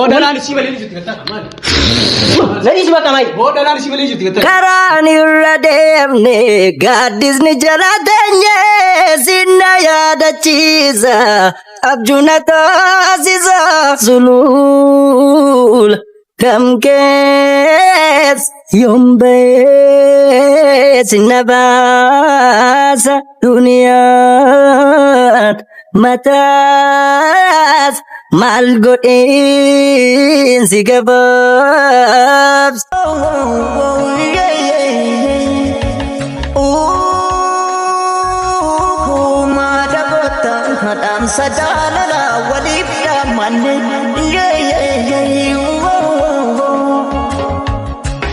Odalaan si malee jirti gataa maali? Nani si bakka maali? Odalaan si malee jirti gataa. Karaan irra deemne gaaddisni jala teenye sinna yaadachiisa abjuun taasisa sulul kamkees yombee sinna baasa duniyaan mataas mal godhin si gabaabs. Madam Sajala, what if the money?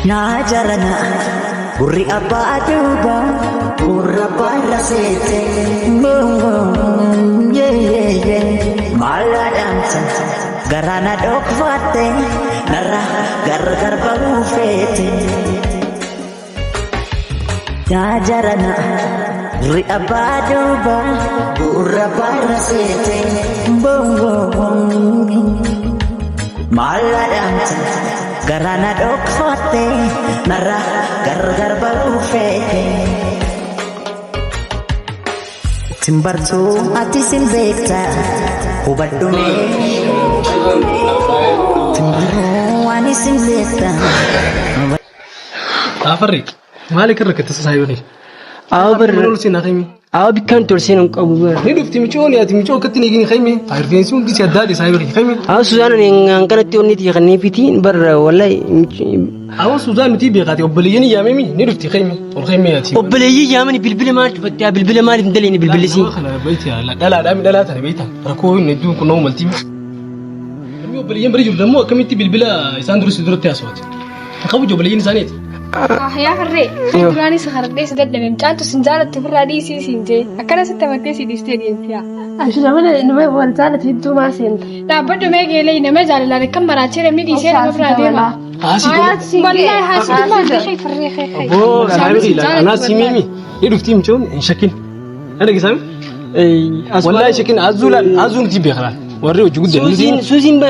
Najarana, Uri Abaduba, Urabara Sete, Maladamsa, Garana Dokvate, Nara, Gargarba Fete, Najarana. Ri abaduba urabara sete bong maladamta garana dokfate nara gargar baru fete timbartu ati simbekta ubadume timbaru ani simbekta Afari malik rakata sayuni أوبر نورسين خيمي أوبر كان ترسين أبوه ندوف تيمشون يا تيمشون كتني جيني خيمي عارفين سون دي سيادة سايبر خيمي سوزان إن كانت توني تيغني فيتين برا والله سوزان تيبي قاتي وبليني يا ميمي ندوف تخيمي والخيمي يا تيمي وبليني يا مني بالبل ما تفتح بالبل ما تندلني بالبلسي لا بيتي لا ترى بيتها ركوه ندوم كنا نوم التيم وبليني بريجو دمو كم تي بالبلا يساندروس يدرو تياسوات خبوا وبليني سانيت يا فري دراني سخرت بس دد ممتانتو سنجالة تفرع دي سنجي أكنا ستمتي سيدستيدين فيها عشان أنا نما ولزالة هدو ما سنت لا بدو ما يجي لي نما زال لا كم مرة تشير ميدي سير مفرع ديما والله حاسد ما دخي فري خي أبو سامي لا أنا سيميمي يدوف تيمشون شكل أنا كسامي والله شكل أزول تيبي خلاص وريه جود سوزين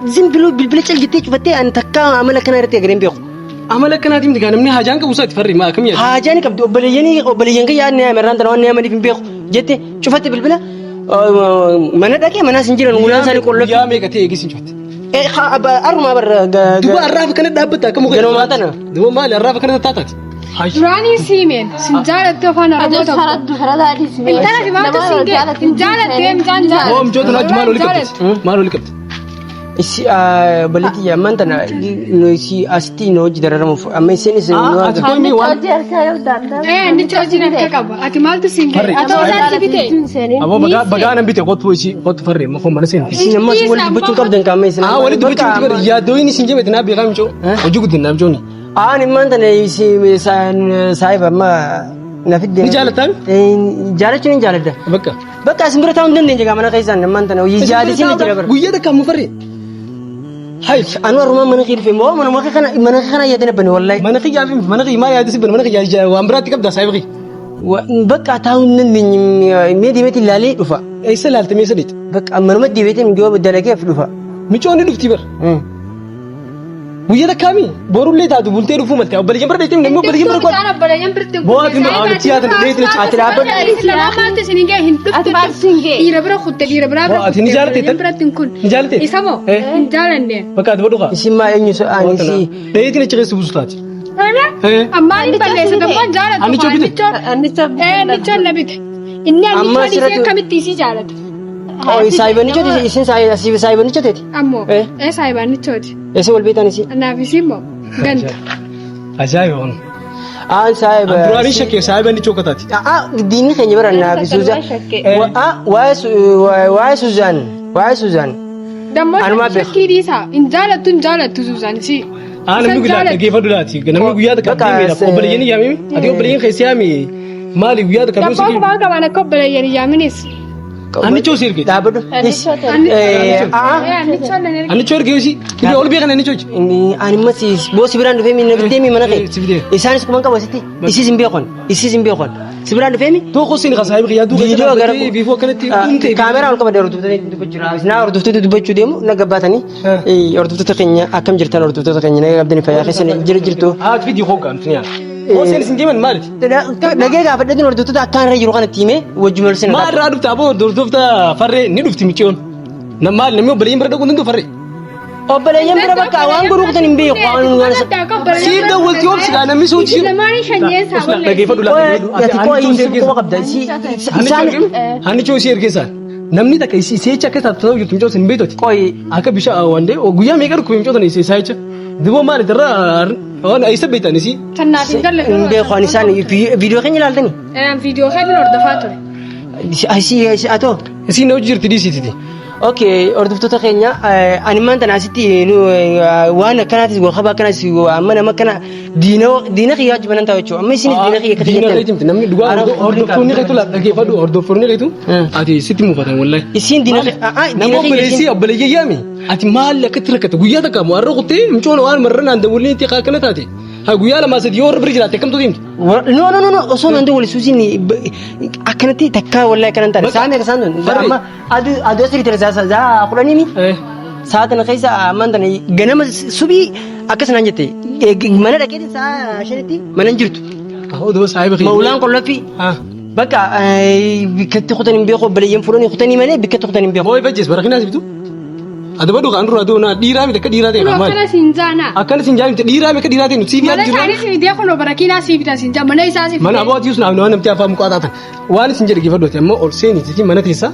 زين بلو بالبلة الجتيج فتى أن تكا عملك أنا رتي أجرين بيخو عملك أنا تيم تكلم مني حاجان كبوسات فري ما كم يعني حاجان كبدو بلياني كيا مران تنوان نعم اللي بيخو جت شوفت بالبلة mana dhaqee mana sin jiran ulaan isaanii qollofti yaa meeqa ta'e eegisiin joote arma bar duba arraafa kana dhaabbata akka muka ganoo maatana duba maali arraafa kana taataati duraanii siimeen sinjaalatti afaan oromoo tokko intala simaata singe sinjaalatti emjaan jaa oo mjoota naajju maal oli qabdi isi baliti yaman tana no isi asti no jidararamu amma isin isin ati koimi waan ni choojina qaba ati maaltu singe ati walaati bite abo baga nan bite qotfu isi qotfu farre ma fomana sen isin amma wali bucu qabdan kama isin wali bucu qabdan ya doini sinje betna bi qamjo ojugu dinam joni ani man tana isi saiba ma nafidde ni jalatan jalachuni jalada baka simbira taun den jaga mana kaisan man tana yi jalisi ni jira bar guyada kam farre هاي أنا روما مناخير في مو من خنا يدنا بني والله مناخي ما يادس بن مناخي يا وامراتي كبدا سايبغي بقى تاون من ميدي لالي دفا اي سلالت مي سديت بقى من مدي بيتي من جواب الدلقه في دفا ميچوني دفتي بر ويدا كامي بورولي تادو بولتي رفو ملتي او بلجمبر ديتم نمو بلجمبر كو انا بلجمبر تم بوات ما عمتيات ليت ليت اتلاب لا ما انت سنينجا هنت يربرا خد يربرا بوات نجالتي تنكون نجالتي يسمو نجالني بقى تبدوها اسمع اني سو انسي ليت ليت چغس بوستاتي انا اما اني بلس دم جالت اني چوبيت اني چل نبيت اني اني كمتي سي جالت أو سايبني جد إسن سايبني جد أمو سايبني جد إيش هو البيت أنا سي أنا في سيمو جنت أجايب هون سايب أبراري شكل سايبني شوكتاتي ديني خنجي برا في سوزان واي سوزان دم أنا شكلي ديسا إن جالت سوزان سي أنا بقول لك كيف أدلاتي أنا بقول يا ذا كابتن ميرا قبليني يا ميمي أدي قبليني خيسيامي مالي ويا ذا كابتن سكين ما كمان قبليني يا مينيس أنا شو سير كده دابدو أنا شو ركيوسي تبي أول بيجان أنا شو أنا ما سي بوسي بران في من نبتدي من مناخي إنسان سكمان كواسيتي إسي زمبيخون Sibiraan dhufeemi. Tokko siin ka saahibi yaa duuba. Viidiyoo gara viifoo kanatti dhumte. Kaameraa ol qabadee hordoftoota dubbachuu jira. Isinaa hordoftoota dubbachuu deemu na gabbaatanii hordoftoota keenya akkam jirtan hordoftoota keenya nagaa qabdanii fayyaa keessan jirtu. Haa viidiyoo hoggaan tuniyaa. Hoseen isin deeman maaliif? Nagee gaafadhatiin hordoftoota akkaan irra jiru kanatti himee wajjuma ol seenaa. Maal irraa dhufta aboo hordoftoota farree ni dhufti michoon. Maal namni obboleeyyan bira dhaquun danda'u farree. Obboleeyyan bira bakka waan godhuu kutan hin beeku waan siif dawwaltii oobsidhaa namni sochii jiru. Lamaanii shanyeessaa wallee. Dhageeffadhu Hanni choo isii ergeessaan namni takka seecha akka taatu ta'uu jirtu micoota hin beektooti. Akka bishaan wandee guyyaa meeqa dhukkube micoota isaa jecha diboo maali irraa waan isa beektan isii. Tannaaf hin galle. hin beeku waan isaan viidiyoo keenya ilaaltani. Viidiyoo keenya hordofaa ture. Asii atoo. Isiin na hojii jirti dhiisiiti. Okay, hordoftoota keenya ani maanta naasitti waan akkanaatis walqaba akkanaatis amma nama akkana diina kiyyaa wajjin banan taa'u jechuudha. Amma isinis diina kiyya akka Diina reetimti namni dhugaa hordoftoonni keetu dhageeffadhu hordoftoonni keetu ati sitti mufatan wallahi. Isiin diina Nama obboleessii obboleeyyaa yaami ati maal akkatti rakkate guyyaa takka moo har'a kuttee micoona waan marra naan dawwallee itti akkana taate. Haa guyyaa lamaa sadii yoo warra bira jiraate akkamtu deemti. No osoo naan dawwale suusiin akkanatti takkaa wallahi akkanan taate. Saamee akka isaan tun amma aduu asirratti taasisaa kudhanii sa'a kana keessa maanta ganama subii akkasanaan jette mana dhaqeeti sa'a shanitti mana hin jirtu. Odoo saahiba kiyya. Maulaan qollafii. Bakka bikkatti kutan hin beeku obboleeyyan fuudhanii kutanii malee bikkatti kutan hin beeku. Hooyi bajjees bara kinaas bitu. Adaba dhugaa andurra aduu naa dhiiraa miti akka dhiiraa ta'e maali. Akkana siin jaana. Akkana siin jaana dhiiraa miti akka dhiiraa ta'e nuti Mana isaanii siin deeku no barakiinaa siin bitan siin jaa mana isaa siin. Mana abootii yusuf naaf namti afaan mukaa taatan waan isin jedhe geeffadhooti ammoo ol seeniiti mana keessa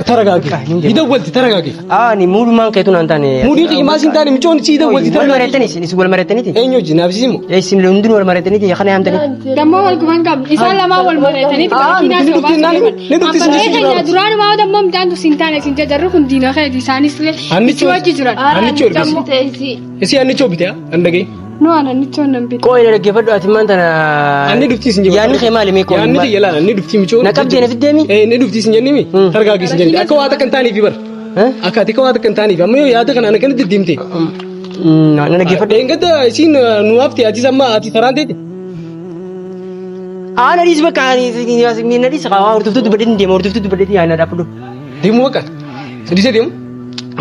taragaage. Ida walti taragaage. Ni muudumaan keetu naan taane. Muudii qimaa siin taane micoon si ida walti Wal taragaage. mareettanii isin wal mareettaniiti. Eenyu wajjin naafisimu. Isin hundinuu wal mareettaniiti yakana yaamtanii. Dammoo wal guban qabni. Isaan lamaan wal mareetanii barakiinaa ni siin dhufti naan ni dhufti Abbaan sin keenya duraan maa dammoo midhaan siin taane siin jajarru kun diina keeti isaanis illee itti wajji jiran. Annichoo ergisi. Isi annichoo bitee andagee. No annichoo nan bitu. Qooyi dhaggeeffadhu ati maanta Anni dhufti sin jedhu. yaanni kee maali mee qooyi. Yaanni ti yala anni dhufti micoon. Na qabdee na fiddeemi. Ni dhufti sin jennimi. Taragaage sin jenni akka waa takka hin taaneefi bara. Akka ati akka waa takka hin taaneefi amma yoo yaada kana ana kan deddeemte. Na dhaggeeffadhu. Eeggata isiin nu hafte atis amma ati taraan teete. Na dhiisi bakka na dhiisi qawaa hordoftoota badheetiin deema hordoftoota badheetiin yaana dhaabdu. Deemu bakka. Sadisee deemu.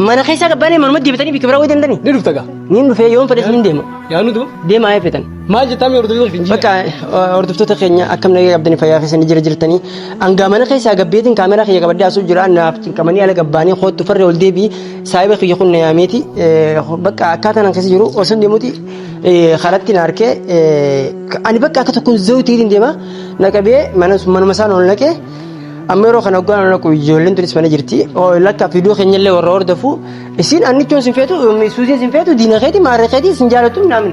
Mana keessaa qabbaanee manuma deebiitanii bikka biraa wayii dandanii. Ni dhufta gaa. Niin dhufee yoon fedhes niin deema. Yaanu tu. Deemaa eeffetan. Maal jettaa mee hordoftoota finjii. Bakka hordoftoota keenya akkam nagee qabdanii fayyaa keessanii jirtanii hanga mana keessaa gabbeetiin kaameraa kiyya qabadee asuu jira naaf cinqamanii ala gabbaanii hoottu farree ol deebii saayiba kiyya kun yaameeti bakka akkaataa nan keessa jiru osoo deemuuti karatti na harkee ani bakka akka tokkoon zawtiitiin deema naqabee manuma isaan ol naqee amma yeroo kana hoggaan ol naqu ijoolleen turis mana jirti lakka viidiyoo keenya illee warra hordofu isin annichoon sin feetu suusiin sin feetu diina keeti maarree keeti sin jaalatu naamin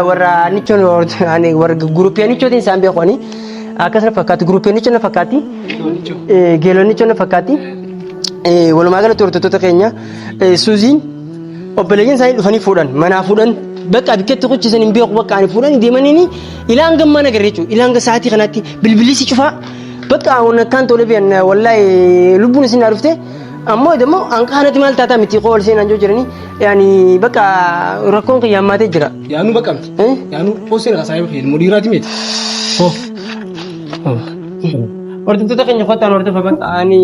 warra annichoon warra guruppii annichootiin isaan beekani akkasuma fakkaatu guruppii annichoon na fakkaatti geeloo annichoon na fakkaatti walumaa galatti hordoftoota keenya suusiin obboleeyyan isaanii dhufanii fuudhan manaa fuudhan bakka bikkeetti qochisan hin beeku bakka ani fuudhan deemanii ilaan gammaa nagarre jechuudha ilaan sa'aatii kanatti bilbilisi cufaa bakka waan akkaan tole biyan wallahi lubbuun isin dhufte ammoo deemo anqaanati maal taataa miti qool seenan joo jirani yaani bakka rakkoon qiyyaamaatee jira. Yaanu bakka miti. Yaanu poseen ka saayiba fayyadamu dhiiraati miti. Hordoftoota keenya kottaan hordofa bakka ani.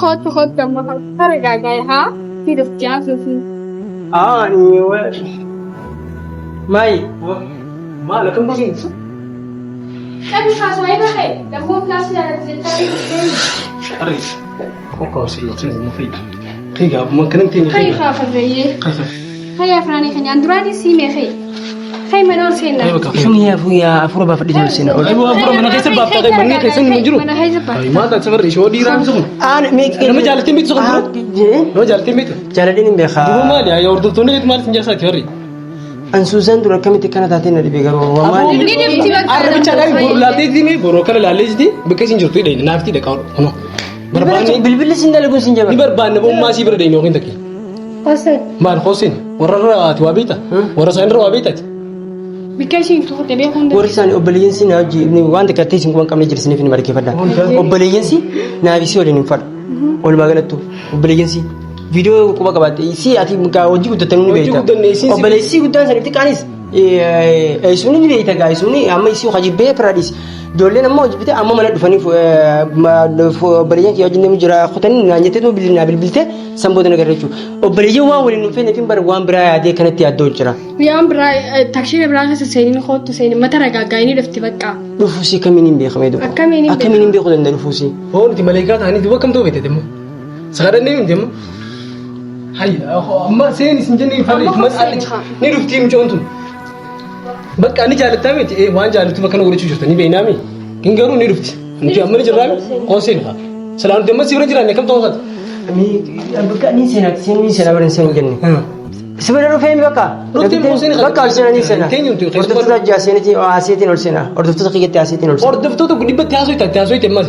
Hot amma taragaagaya haa fiiduf jaasuufi. Ani maayi. Maal akkam baasiin. Tapi kaasuma eegaa ta'e dammoo kilaasii jaallatee Arri. Kokko si yoo sin fayyada. Kiga amma kanan teenya. Kai kaafarreeyye. Kai afraanii keenyaan duraanii siimee kai. Kai mana ol seenaa. Shuni afura baafadhii ol seenaa. Ayi waa afura mana keessa baaftaa kai manni keessa hin jiru. Mana keessa baaftaa. Ayi maata safarri shoo dhiiraa miti kun. Nama jaalatee miti sun dura. Nama jaalatee miti. Jaaladhiin hin beekaa. Duuba maali yaa hordoftoonni keetu maal sin jaasaati farri. Ansuusan dura akkamitti kana taatee na dhibee garuu waa maali. Ni deemti bakka. Arrabicha dhaan boru laatee dime boru kana laalee jiti bakka sin jirtu hidha naafti dha qabu. Kuno. Barbaanni Bilbilli sin dalaguun sin jaba. ni barbaanne bommaa si bira deemee yookiin takki. Hoseen. Maal hosin warra raati waa beekta warra isaan irra waa beektaati. Bikka ishiin tuqute beekuun Warri isaanii obboleeyyansi na hojii waan takkattee isin waan qabne jirsiniif ni markeeffadha. Obboleeyyansi naafisii waliin hin fadhu. Walumaa galattu obboleeyyansi viidiyoo quba qabaatte si ati hojii guddatanii ni beekta. Obboleessi guddaan sanitti qaanis eessuun ni beekta gaa eessuun amma isii hojii bee piraadis Ijoolleen ammoo hojii amma mana dhufanii obboleeyyan kiyya wajjin deemu jira kutanii naan jettee naa bilbilte san booda nagarra jechuudha. Obboleeyyan waan waliin dhufee neetiin bara waan biraa yaadee kanatti yaaddoo jira. Mi'aan biraa takshiin biraa keessa seenin kootu seenin mata ragaaggaayini dhufti bakka. Dhufuusii kamiin hin beekamee dhufu. Akkamiin hin beeku danda'a dhufuusii. Hoonti maleekaa ta'anii duba kam ta'uu beekte deemu. Sakadannee hin deemu. Hayya amma seen isin jennee farri ni dhuftii mucoon tun. Bakka ani jaalattaa miti waan jaalattu bakka na godhachuu jirta ni beeknaami. Kin garuu ni dhufti. Nuti amma ni jirraa qooseen haa. Salaan nuti amma si bira jiraanne kam ta'uu isaati. Bakka ni seenaa bara hin jenne. Sibira dhufee bakka. Bakka ol seenaa ni seenaa. Hordoftoota ajjaaseetiin asiitiin ol seenaa. Hordoftoota kiyyatti asiitiin ol seenaa. Hordoftoota dhibbatti haasoo ammas.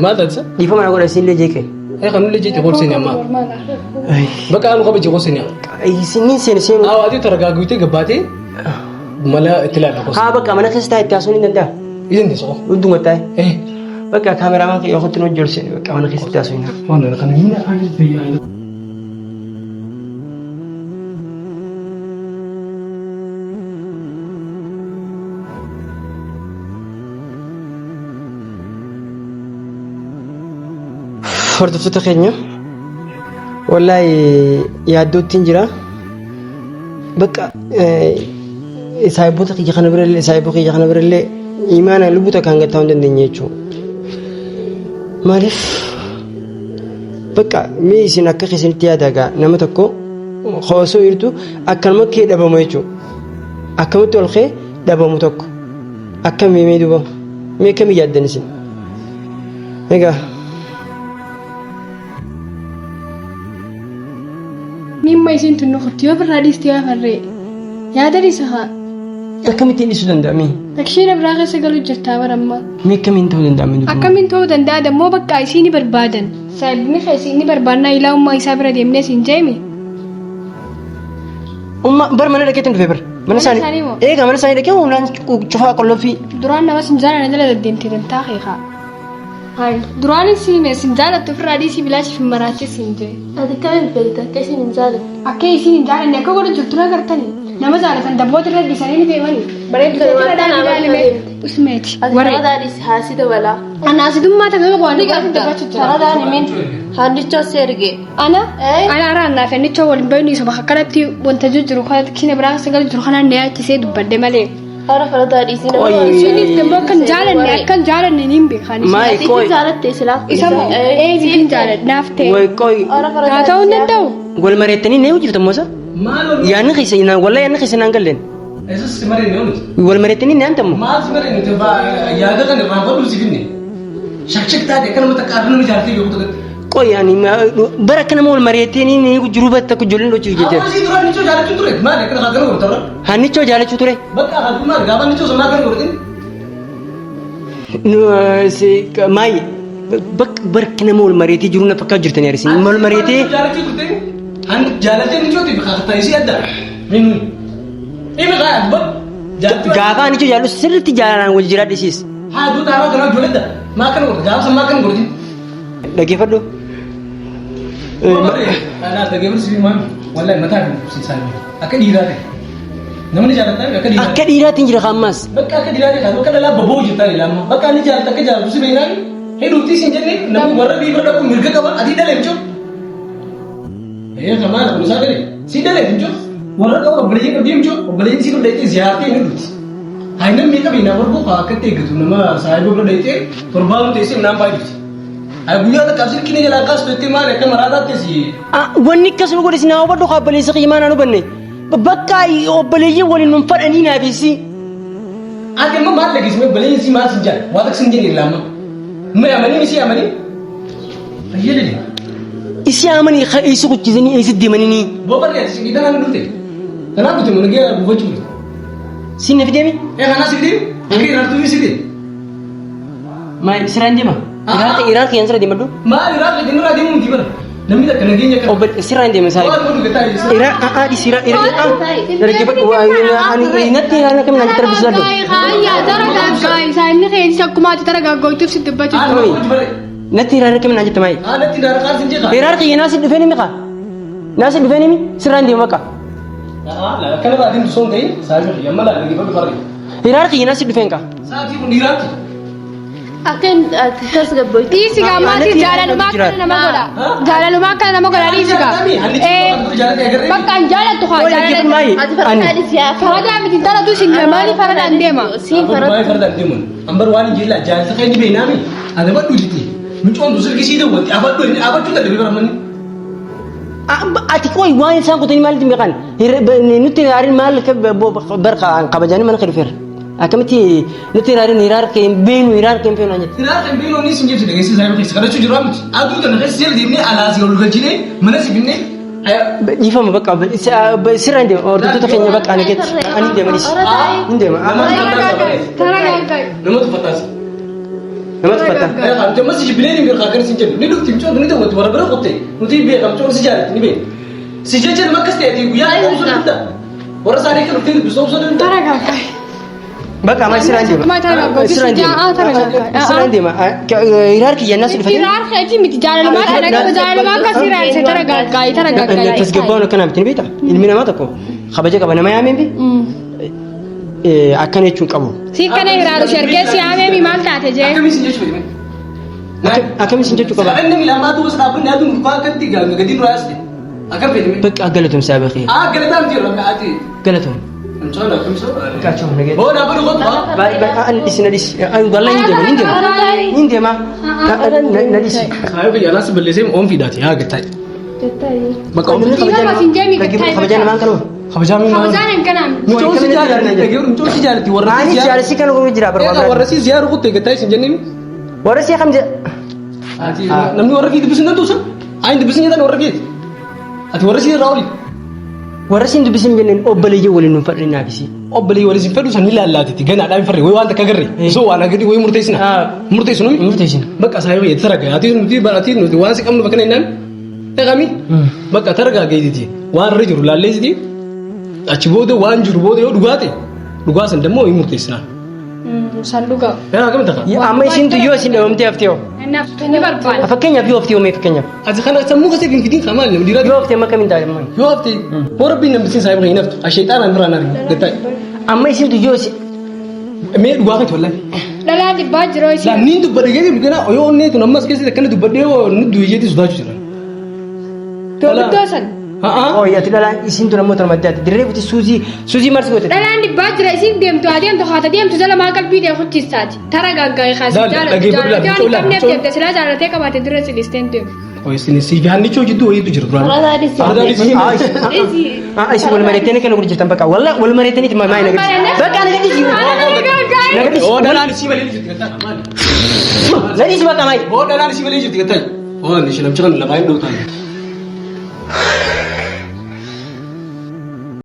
Maal taatisa? Dhiifama na godha siinlee jeeqee. Kanullee jeete hol seenaa amma. Bakka anu qaba jee hol seenaa. Ni seenaa. Awwaatee targaaguutee gabbaatee mala itti laala qosa. Haa bakka mana keessa taa'ee itti haasoo ni danda'a. Isin deesoo. Hudduma taa'ee. Bakka kaameramaan kiyya hojjetu hojii ol seenaa bakka mana keessa itti haasoo ni danda'a. Waan kana miina ani fayyadu. Hordoftoota keenya wallaahi yaaddootiin jira bakka saayiboota kiyya kana birallee imaana lubbuu takkaan gattaa hin dandeenye jechuudha. Maaliif bakka mee isin akka keessanitti yaadagaa nama tokko hoosoo jirtu akkanuma kee dhabamu jechuudha. Akkamitti ol kee dhabamu tokko akkam mee duuba mee kamii yaaddan isin egaa. Mimma isin tunnu kurtiyoo birraa dhiistee afarree yaada dhiisa haa. Akkamitti dhiisuu danda'ami? Takshiin biraa keessa galuu jirtaa baramma. Mee akkamiin ta'uu danda'ami? Akkamiin ta'uu danda'a dammoo bakka isii ni barbaadan. Saayibni keessi ni barbaannaa ilaa ummaa isaa bira deemnee siin jeemi. Bar mana dhaqeetiin dhufee bar. Mana isaanii. Eegaa mana isaanii dhaqee humnaan cufaa qullubbii. Duraan nama siin jaalala jala deddeemtee dantaa keekaa. Duraan siin jaalattu ofirraa dhiisii bilaachiif hin maraachis siin jee. Ati kamiin beekta akka isin hin jaalattu? Akka isin hin jaalanne akka godhu jirtu na gartanii. Nama jaalatan dabboota irra dhiisanii ni deemanii. Bareedduu irra daandii ilaalimee usmeeti. Ati saradaanis haasii dabalaa. Anaasidummaa takka waan dhugaatti dabbachuu jira. Saradaan himin handichoo si erge. Ana araan naaf handichoo waliin bahuun isa bakka kanatti wanta jiru kanatti kina biraa sagal jiru kanaan na yaachisee dubbadde malee. Hara faradaa dhiisii nama. Isinis dammoo akkan jaalanne ni beekan. Maayi Ati jaalatte silaa. Isa eebiin jaaladha naaf ta'e. Way qoy. Haa ta'uu hin danda'u. Wal mareettanii nee hojjetu moosa? Yaanni keessa wallaahi yaanni keessa naan galleen. Eesas si maree nee'uunis. Wal mareettanii nee antammo. Maal si maree nuti yaada kan irraan fadhu si finne. Shakshak taate akka nama takka arna jaallatee beeku tokkotti. Qoy yaani bara akka nama wal mareettanii nee jiruu batta akka ijoolleen hojii jettee. Awwaasii duraan nichoo jaallachuu ture. Maal akka kana godhu ta'u? Hannichoo jaallachuu ture. Bakka haadhu maal gaafa nichoo sun maal kana godhu? Maayi bakka nama wal mareettee jiru na fakkaatu jirtanii argisiin wal mareettee. Jaallachuu turte. Hani jaallatee nichoo tiif kakata isii adda. Minnu. Imi kaa bak. Gaafa hannichoo jaallu sirriitti jaalalaan wal jiraadhisiis. Haaduu taa'aa kana ijoolledda. Maa kana godhu gaafa san maa kana godhu? Dhaggeeffadhu. Dhaggeeffadhu maami. Wallahi mataa kan siisaanii. Akka dhiiraa ta'e. Namni jaalataa akka dhiiraa. Akka dhiiraatiin jira hammas. Bakka akka dhiiraa ta'e bakka dhalaa baboo jirtaan ilaama. Bakka ani jaalata akka jaalatu si beeknaan hedduutti siin jennee namni warra dhiibra dhabu mirga qaba adii dhalee jechuun. Kamaa kun isaa dhalee si dhalee jechuun warra qabu obboleeyyiin qabdii jechuun obboleeyyiin si dhadheettee ziyaartee hin hedduutti. Haa namni qabeenya barbuu akka itti eeggatu nama saayiboo bira dheettee torbaan teessee naan baay'atuuti. Guyyaa takka absii kini jalaa kaas beektee maal akka maraataatti si. Wanni akkasuma godhe sinaa hubadhu obboleessa qiyyaa naan hubanne. Bakka obboleeyyiin waliin nun fadhanii naafisi. Ati immoo maal dhageessime obboleeyyiin si maal sin jaala waa takka sin jenne ilaama. Mee amanii isi amanii. Fayyadani. Isi amanii isi kuchizanii isi deemanii. Boobarri ati si giddaan ani dhufte. Kanaaf dhufte mana gee buufachuu. Si na fideemi? Kanaa si fideemi? Akka irraartuu si fideemi. Maal siraan deema? Iraaq yan sira deemadhu? Maal Iraaq irraa deemuu miti bara. Namni takka nageenya kan. Siraan deema isaa. Iraaq ani natti yaala kam natti tarbisadhu. Hayya daragaaggaa isaanii keessa akkuma ati daragaaggoottiif si dubbachuu. Natti yaala kam natti tamai. Natti yaala kaar sin jeeqa. Iraaq yan naasi dhufee nimi kaa. Naasi dhufee nimi siraan deema kaa. Kana baadin soon ta'in saayibii yamma laa dhaggeeffadhu farri. Iraaq yan naasi dhufeen kaa. Saatii kun Iraaq. Akan tasgabboy. Dhiisi gaa maatii jaalalumaa kana nama godha. Jaalalumaa kana nama godha dhiisi gaa. Bakka hin jaalattu haa jaalattu. Ati fardaadhi siyaa. Faradaa miti dhalatu sin maaliif faradaan deema? Siin farada. Fardaan deemuun ambar waan jilla jaalata kan dhibee naami ada baddu jiti mucoon du sirgi sii dawwatti abaddu ta dabe baramani ati koy waan isaan kutanii maaliif meeqan nuti haarin maal barqa qabajanii mana kadhufeer akkamitti nuti hiraar keen beenu hiraar keen feenu anya hiraar keen beenu ni sinjee fide geessi zaayu keessa kadhachu jiru amti aduu tan keessa sel dinne alaasi ol gajine mana sibinne ifama bakka sirra inde ordutota keenya bakka ani get ani deemanis indema namatu fataas namatu fata kan te masi jibine ni birka kan sinjee ni dukti mcho ni dawwatti warabara qotte nuti be kam cho si jaarti ni be si jeje makkaste ati guya ko so dunda wara sare kan dukti biso so dunda Taragaaggaa. bakka amma sirra inde sirra inde ma hiraar kiyya nasu dhufate Hiraar keetii miti jaalalumaa kana qaba jaalalumaa akka sirraa isa taragaaggaa. tasgabbaa'uun akkana miti ni beekta ilmi namaa tokko kabaja qaba nama yaameen bi akkana jechuun qabu Si kana hiraaru si argee si yaamee maal taate jee? akkami sinjee fide akkamisin jechuu qaba Sa'an namni lama tu wasna pun dia tu muka kan tiga ngadi rasti. Akan fede. bakka galatum saabaqi Galatam dia orang ati. galatum Mencona kam so. kacau nage Oh dah baru kau. baik an isnadis an wallahi indema nadis Saya pergi anak sebelah sini om fidat ya getai. Maka om Tinggal masih jami ketai. kabajan man kalo Khabajami ma. Kabajan yang kanam. Muncul si jalan aja. Muncul si jalan ti warna. ani jari si kan ko jira Ya barba warna si ziar ko te getai sinjani. wara si kam Ati namni warna gitu bisin tu sah. Ain tu bisin tan warna gitu. Ati warna si rawli. wara sin du bisim benen obbaleye wolin no fadri nabisi Obbali wali sin fedu sanila allati ti gana dai farre. Wai wanta kagarre. So wana gidi wai murtaisina. Murtaisina. invitation Bakka saya ya taraga. Ati nuti barati nuti wasi kamnu bakana nan. Ya kami. Bakka taraga gaiti. Waan rajul lalle sidi. Achi booda waan jiru booda yoo dhugaate dhugaasan dammoo hin murteessinaa. Sanduuqa. Yaa akkam ta'a? amma isin tu yo sin dawamte aftio Naaf ni barbaada. fakkeenya fi aftio me fakkeenya Ati kana sammuu kasee hin fidin kamaan namni dhiiraa yo afte makamin da man yoo hafte hoo rabbiin namni siin saayiba hin haftu asheexaan an biraan argi gattaa amma isin tu yo mee dhugaa kan wallahi Dhalaan dhibbaa jiroo laa ishee. niin dubbadhe geeti dhugana yoo onneetu nammas keessatti akkana dubbadhee yoo nu duyyeeti sodaachuu jira. Toobiddoo san. oh ya ti dala isin tu namo tarmadati dirre buti suzi mars gote Dhalaan dhibbaa jira isin deemtu adeemtu haata deemtu jala maa qalbii dee hochiisaati. Tara gaaggaa'ee kaasee jaallatee waan qabneef deemte silaa jaallatee qabaate dirre silisteen deemtu. Oo isin si hannichoo jidduu wayiitu jira duraan. Fardaadhi siyaa. isin wal maretene kan gurjirtan baka walla wal maretene ti mai nagati baka nagati si nagati Oo dhalaan si malee jirti gattaa kamaan. nagati si baka mai Oo dhalaan si malee jirti gattaa. Oo ni shi namchi kan lamaa hin dhowtaan.